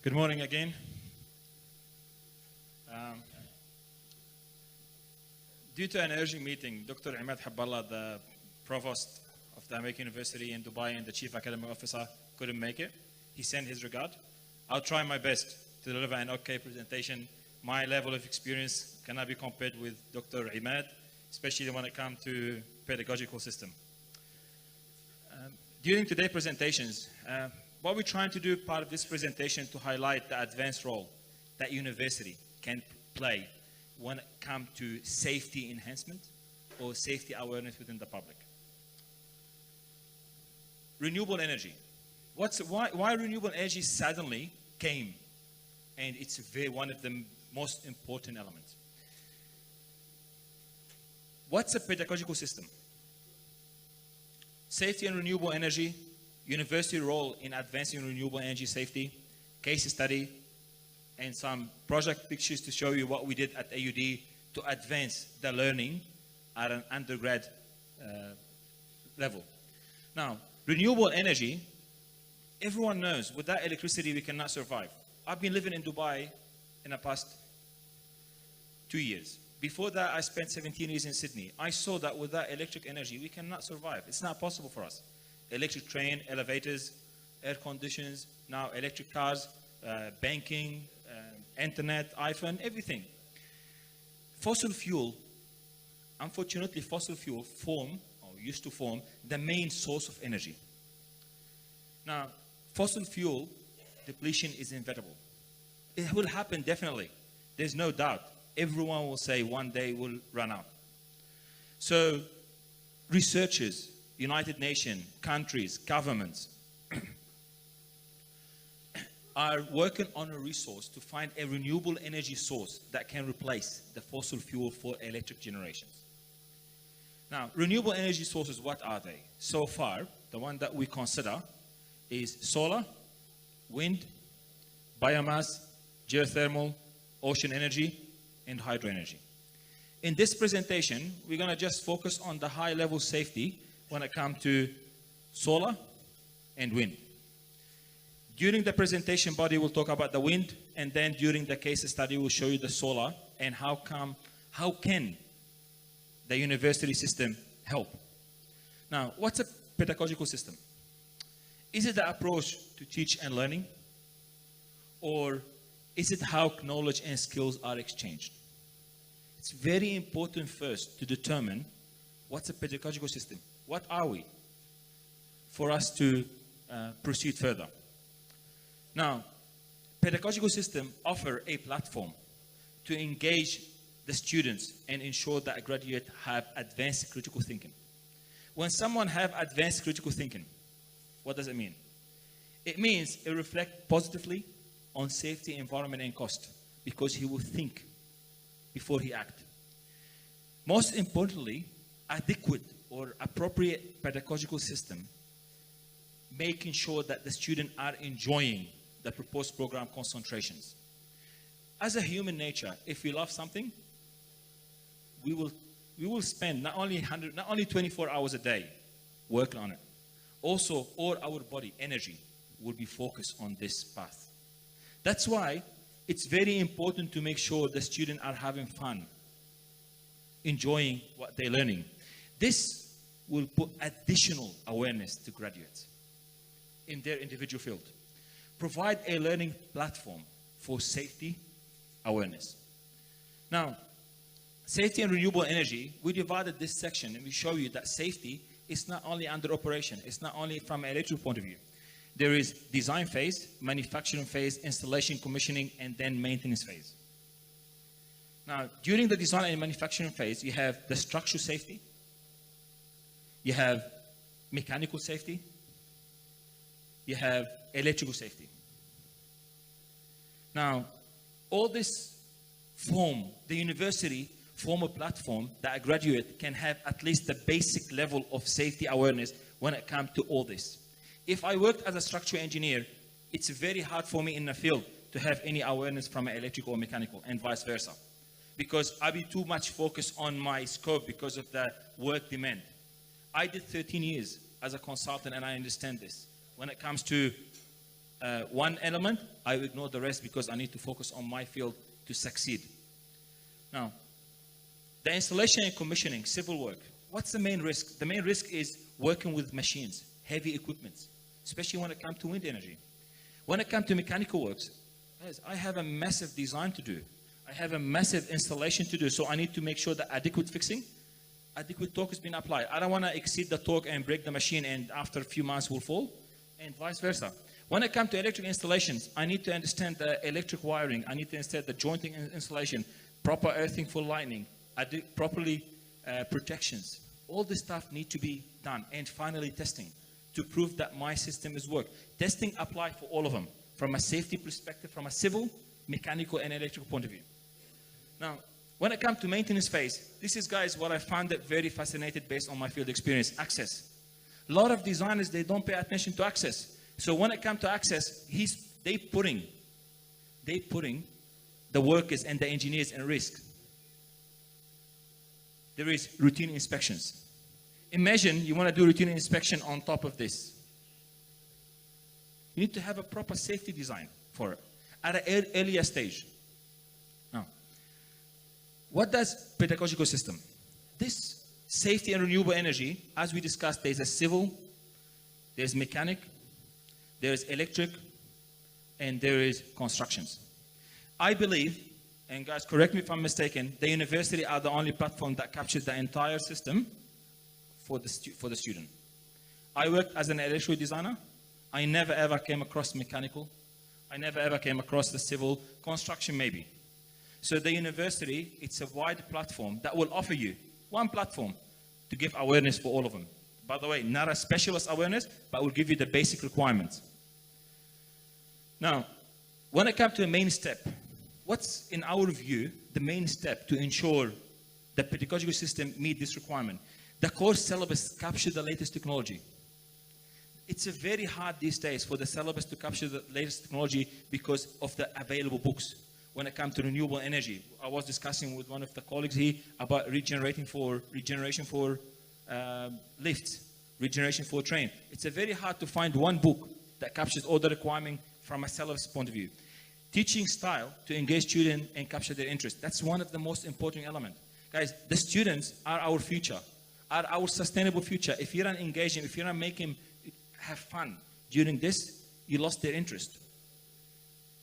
Good morning again. Due to an urgent meeting, Dr. Imad Habballah, the provost of the American University in Dubai and the chief academic officer, couldn't make it. He sent his regard. I'll try my best to deliver an okay presentation. My level of experience cannot be compared with Dr. Imad, especially when it comes to pedagogical system. During today's presentations, what we're trying to do part of this presentation to highlight the advanced role that university can play when it comes to safety enhancement or safety awareness within the public. Renewable energy. Why renewable energy suddenly came? And it's one of the most important elements. What's a pedagogical system? Safety and renewable energy, university role in advancing renewable energy safety, case study, and some project pictures to show you what we did at AUD to advance the learning at an undergrad level. Now, renewable energy, everyone knows without electricity we cannot survive. I've been living in Dubai in the past 2 years. Before that, I spent 17 years in Sydney. I saw that without electric energy, we cannot survive. It's not possible for us. Electric train, elevators, air conditions, now electric cars, banking, internet, iPhone, everything. Fossil fuel, unfortunately, fossil fuel used to form the main source of energy. Now, fossil fuel depletion is inevitable. It will happen definitely. There's no doubt. Everyone will say one day will run out. So researchers, United Nations, countries, governments are working on a resource to find a renewable energy source that can replace the fossil fuel for electric generations. Now, renewable energy sources, what are they? So far, the one that we consider is solar, wind, biomass, geothermal, ocean energy, and hydro energy. In this presentation, we're going to just focus on the high-level safety when it comes to solar and wind. During the presentation body, we'll talk about the wind, and then during the case study, we'll show you the solar and how can the university system help. Now, what's a pedagogical system? Is it the approach to teach and learning? Or is it how knowledge and skills are exchanged? It's very important first to determine what's a pedagogical system. What are we? For us to proceed further. Now, pedagogical system offer a platform to engage the students and ensure that graduates have advanced critical thinking. When someone have advanced critical thinking, what does it mean? It means it reflects positively on safety, environment, and cost, because he will think before he acts. Most importantly, adequate or appropriate pedagogical system, making sure that the students are enjoying the proposed program concentrations. As a human nature, if we love something, we will spend not only 24 hours a day working on it. Also, all our body energy will be focused on this path. That's why it's very important to make sure the students are having fun, enjoying what they're learning. This will put additional awareness to graduates in their individual field. Provide a learning platform for safety awareness. Now, safety and renewable energy, we divided this section and we show you that safety is not only under operation, it's not only from an electrical point of view. There is design phase, manufacturing phase, installation, commissioning, and then maintenance phase. Now, during the design and manufacturing phase, you have the structural safety, you have mechanical safety, you have electrical safety. Now, all this form, the university form a platform that a graduate can have at least the basic level of safety awareness when it comes to all this. If I worked as a structural engineer, it's very hard for me in the field to have any awareness from electrical or mechanical, and vice versa. Because I'll be too much focused on my scope because of the work demand. I did 13 years as a consultant and I understand this. When it comes to one element, I ignore the rest because I need to focus on my field to succeed. Now, the installation and commissioning, civil work. What's the main risk? The main risk is working with machines, heavy equipment, especially when it comes to wind energy. When it comes to mechanical works, guys, I have a massive design to do. I have a massive installation to do, so I need to make sure that adequate fixing, adequate torque has been applied. I don't want to exceed the torque and break the machine and after a few months will fall, and vice versa. When it comes to electric installations, I need to understand the electric wiring. I need to understand the jointing and installation, proper earthing for lightning, properly protections. All this stuff need to be done. And finally, testing to prove that my system is work. Testing apply for all of them, from a safety perspective, from a civil, mechanical, and electrical point of view. Now, when it comes to maintenance phase, this is, guys, what I found it very fascinating based on my field experience, access. A lot of designers, they don't pay attention to access. So when it comes to access, they putting the workers and the engineers in risk. There is routine inspections. Imagine you want to do routine inspection on top of this. You need to have a proper safety design for it at an earlier stage. Now, what does pedagogical system? This safety and renewable energy, as we discussed, there's a civil, there's mechanic, there's electric, and there is constructions. I believe, and guys, correct me if I'm mistaken, the university are the only platform that captures the entire system for the student. I worked as an electrical designer. I never ever came across mechanical. I never ever came across the civil. Construction maybe. So the university, it's a wide platform that will offer you one platform to give awareness for all of them. By the way, not a specialist awareness, but will give you the basic requirements. Now, when it comes to the main step, what's, in our view, the main step to ensure the pedagogical system meet this requirement? The course syllabus capture the latest technology. It's very hard these days for the syllabus to capture the latest technology because of the available books. When it comes to renewable energy, I was discussing with one of the colleagues here about regeneration for lifts, regeneration for train. It's very hard to find one book that captures all the requirements from a syllabus point of view. Teaching style to engage students and capture their interest. That's one of the most important elements. Guys, the students are our future, are our sustainable future. If you're not engaging, if you're not making have fun during this, you lost their interest.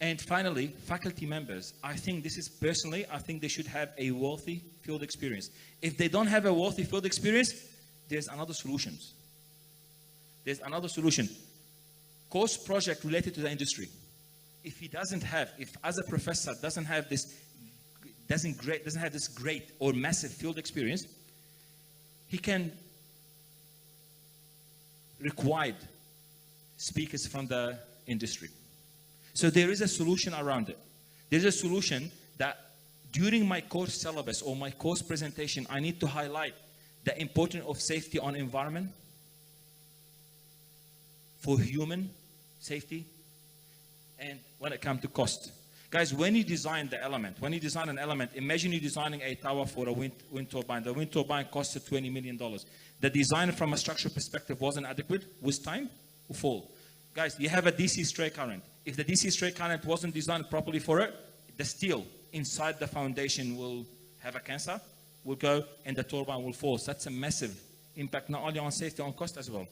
And finally, faculty members. I think this is personally, I think they should have a wealthy field experience. If they don't have a wealthy field experience, there's another solution. There's another solution. Course project related to the industry. If he doesn't have, if as a professor doesn't have this, doesn't have this great or massive field experience, he can require speakers from the industry. So there is a solution around it. There's a solution that during my course syllabus or my course presentation, I need to highlight the importance of safety on environment, for human safety, and when it comes to cost. Guys, when you design the element, when you design an element, imagine you're designing a tower for a wind turbine. The wind turbine costed $20 million. The design from a structural perspective wasn't adequate. With time, will fall. Guys, you have a DC straight current. If the DC straight current wasn't designed properly for it, the steel inside the foundation will have a cancer, will go, and the turbine will fall. So that's a massive impact, not only on safety, on cost as well.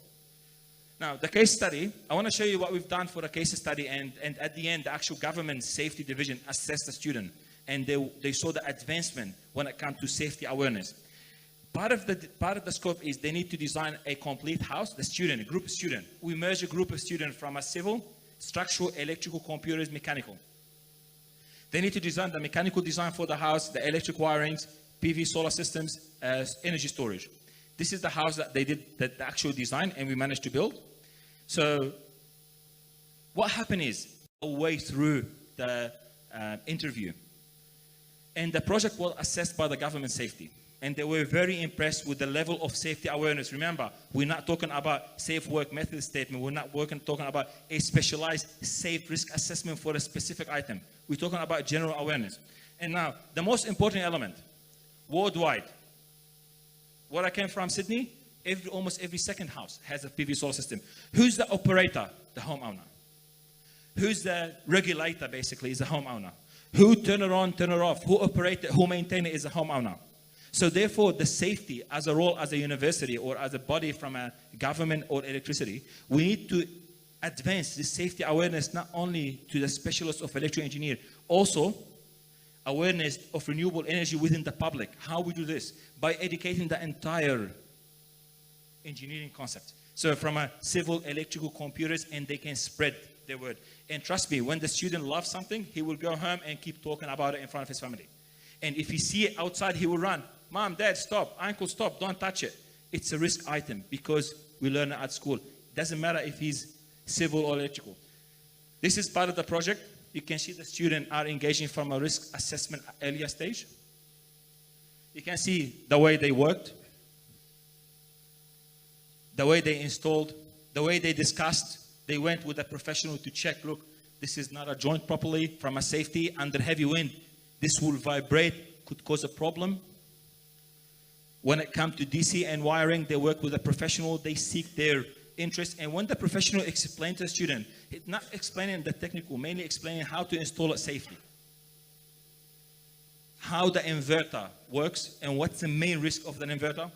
Now, the case study, I want to show you what we've done for the case study, and at the end, the actual government safety division assessed the student, and they saw the advancement when it comes to safety awareness. Part of the scope is they need to design a complete house, the student, a group of students. We merge a group of students from a civil, structural, electrical, computers, mechanical. They need to design the mechanical design for the house, the electric wirings, PV solar systems, energy storage. This is the house that they did, the actual design, and we managed to build. So what happened is, all the way through the interview, and the project was assessed by the government safety. And they were very impressed with the level of safety awareness. Remember, we're not talking about safe work method statement. We're not talking about a specialized safe risk assessment for a specific item. We're talking about general awareness. And now, the most important element, worldwide. Where I came from, Sydney, almost every second house has a PV solar system. Who's the operator? The homeowner. Who's the regulator, basically, is the homeowner. Who turn it on, turn it off, who operate it, who maintain it is the homeowner. So therefore, the safety as a role as a university or as a body from a government or electricity, we need to advance the safety awareness not only to the specialists of electrical engineer, also awareness of renewable energy within the public. How we do this? By educating the entire engineering concept. So from a civil, electrical, computers, and they can spread their word. And trust me, when the student loves something, he will go home and keep talking about it in front of his family. And if he see it outside, he will run. Mom, Dad, stop. Uncle, stop. Don't touch it. It's a risk item because we learn it at school. Doesn't matter if he's civil or electrical. This is part of the project. You can see the students are engaging from a risk assessment earlier stage. You can see the way they worked, the way they installed, the way they discussed. They went with a professional to check, look, this is not a joint properly from a safety under heavy wind. This will vibrate, could cause a problem. When it comes to DC and wiring, they work with a professional, they seek their interest. And when the professional explains to the student, it's not explaining the technical, mainly explaining how to install it safely. How the inverter works and what's the main risk of the inverter.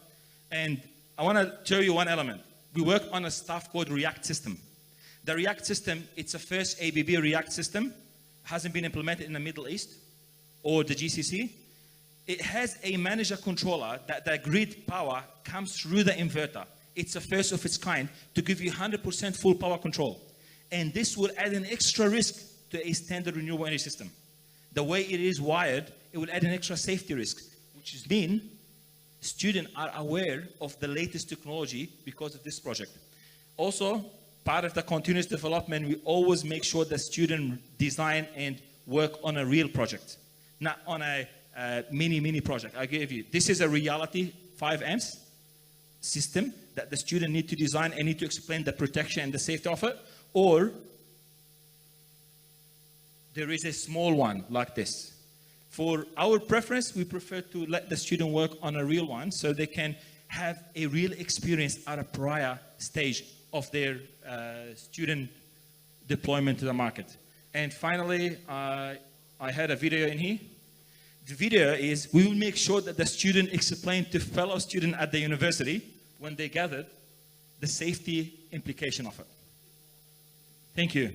And I want to show you one element. We work on a stuff called React system. The React system, it's a first ABB React system. Hasn't been implemented in the Middle East or the GCC. It has a manager controller that the grid power comes through the inverter. It's a first of its kind to give you 100% full power control. And this will add an extra risk to a standard renewable energy system. The way it is wired, it will add an extra safety risk, which means students are aware of the latest technology because of this project. Also, part of the continuous development, we always make sure the student design and work on a real project, not on a mini project. I give you, this is a reality 5 amps system that the student need to design and need to explain the protection and the safety of it, or there is a small one like this. For our preference, we prefer to let the student work on a real one so they can have a real experience at a prior stage of their student deployment to the market. And finally, I had a video in here. The video is, we will make sure that the student explained to fellow students at the university when they gathered the safety implication of it. Thank you.